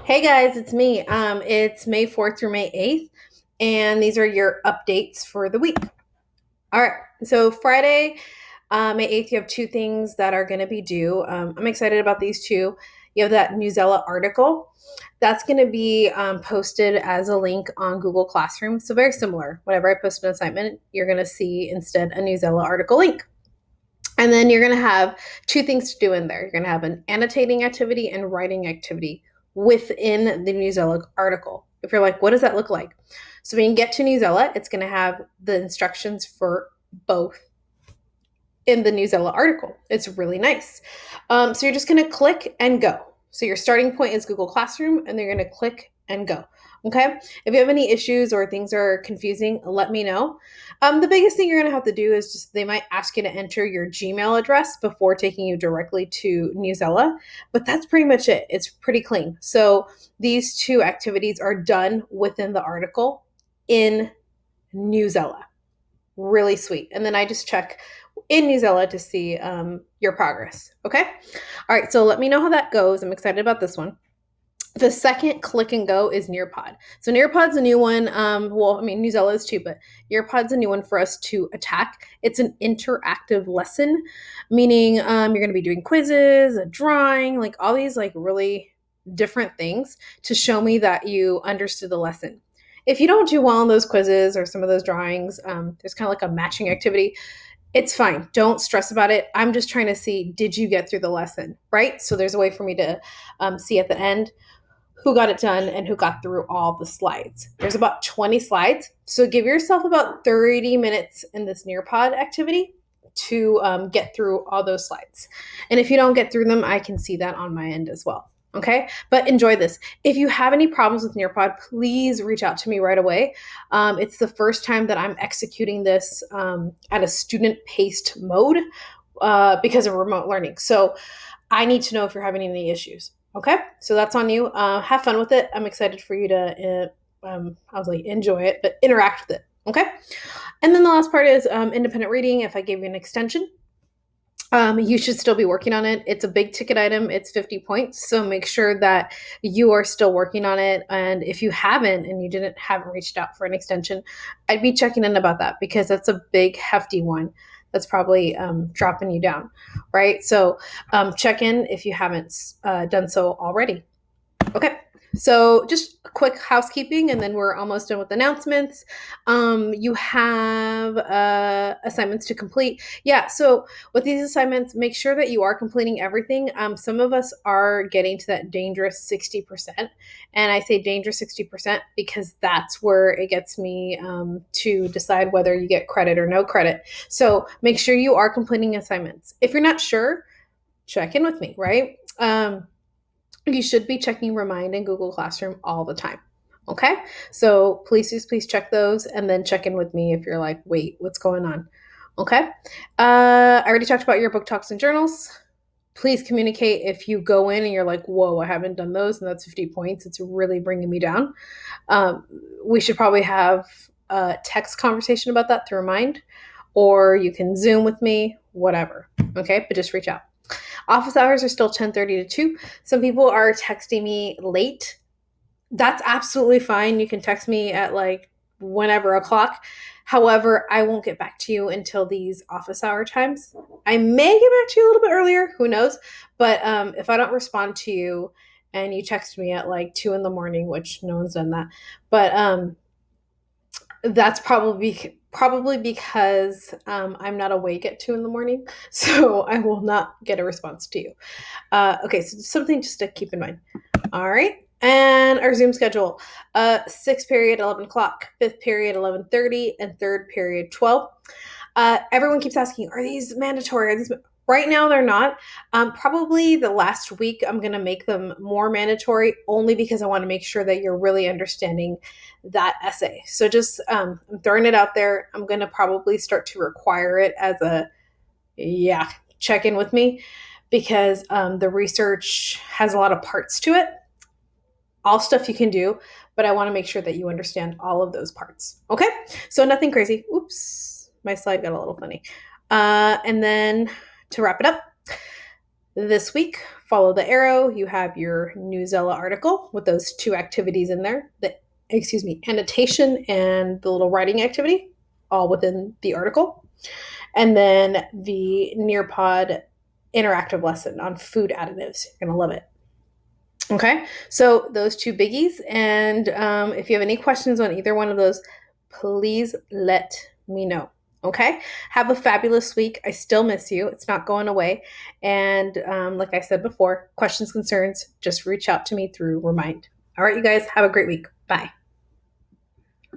Hey guys, it's me. It's May 4th through May 8th, and these are your updates for the week. All right, so Friday, May 8th, you have two things that are going to be due. I'm excited about these two. You have that Newsella article that's going to be posted as a link on Google Classroom. So, very similar. Whenever I post an assignment, you're going to see instead a Newsella article link. And then you're going to have two things to do in there. You're going to have an annotating activity and writing activity within the Newsella article. If you're like, what does that look like? So when you get to Newsella, it's going to have the instructions for both in the Newsella article. It's really nice. So you're just going to click and go. So your starting point is Google Classroom, and they're going to click and go. Okay. If you have any issues or things are confusing, let me know. The biggest thing you're going to have to do is just they might ask you to enter your Gmail address before taking you directly to Newsella, but that's pretty much it. It's pretty clean. So these two activities are done within the article in Newsella. Really sweet. And then I just check in Newsella to see your progress. Okay. All right. So let me know how that goes. I'm excited about this one. The second click and go is Nearpod. So Nearpod's a new one. Newsella is too, but Nearpod's a new one for us to attack. It's an interactive lesson, meaning you're going to be doing quizzes, a drawing, like all these like really different things to show me that you understood the lesson. If you don't do well in those quizzes or some of those drawings, there's kind of like a matching activity. It's fine. Don't stress about it. I'm just trying to see, did you get through the lesson, right? So there's a way for me to see at the end who got it done and who got through all the slides. There's about 20 slides. So give yourself about 30 minutes in this Nearpod activity to get through all those slides. And if you don't get through them, I can see that on my end as well. Okay, but enjoy this. If you have any problems with Nearpod, please reach out to me right away. It's the first time that I'm executing this at a student-paced mode because of remote learning. So I need to know if you're having any issues. Okay, so that's on you. Have fun with it. I'm excited for you to, I was like, enjoy it, but interact with it. Okay, and then the last part is independent reading. If I gave you an extension, you should still be working on it. It's a big ticket item. It's 50 points. So make sure that you are still working on it. And if you haven't and you haven't reached out for an extension, I'd be checking in about that because that's a big, hefty one that's probably dropping you down, right? So check in if you haven't done so already. Okay. So just a quick housekeeping, and then we're almost done with announcements. You have assignments to complete. Yeah. So with these assignments, make sure that you are completing everything. Some of us are getting to that dangerous 60%. And I say dangerous 60% because that's where it gets me to decide whether you get credit or no credit. So make sure you are completing assignments. If you're not sure, check in with me, right? You should be checking Remind in Google Classroom all the time. Okay, so please check those and then check in with me if you're like, wait, what's going on? Okay, I already talked about your book talks and journals. Please communicate if you go in and you're like, whoa, I haven't done those, and that's 50 points. It's really bringing me down. We should probably have a text conversation about that to Remind, or you can Zoom with me, whatever. Okay, but just reach out. Office hours are still 10:30 to 2. Some people are texting me late. That's absolutely fine. You can text me at like whenever o'clock. However, I won't get back to you until these office hour times. I may get back to you a little bit earlier. Who knows? But if I don't respond to you and you text me at like 2 in the morning, which no one's done that, but that's probably because I'm not awake at 2 in the morning, so I will not get a response to you. Okay, so something just to keep in mind. All right, and our Zoom schedule: sixth period 11 o'clock, fifth period 11:30, and third period 12. Everyone keeps asking, are these mandatory? Right now, they're not. Probably the last week, I'm going to make them more mandatory only because I want to make sure that you're really understanding that essay. So just I'm throwing it out there. I'm going to probably start to require it as check in with me because the research has a lot of parts to it. All stuff you can do, but I want to make sure that you understand all of those parts. Okay? So nothing crazy. Oops, my slide got a little funny. And then to wrap it up, This week, follow the arrow. You have your Newsella article with those 2 activities in there. The annotation and the little writing activity, all within the article. And then the Nearpod interactive lesson on food additives. You're gonna love it. Okay, so those 2 biggies. And if you have any questions on either one of those, please let me know. Okay, have a fabulous week. I still miss you. It's not going away. And like I said before, questions, concerns, just reach out to me through Remind. All right, you guys, have a great week. Bye.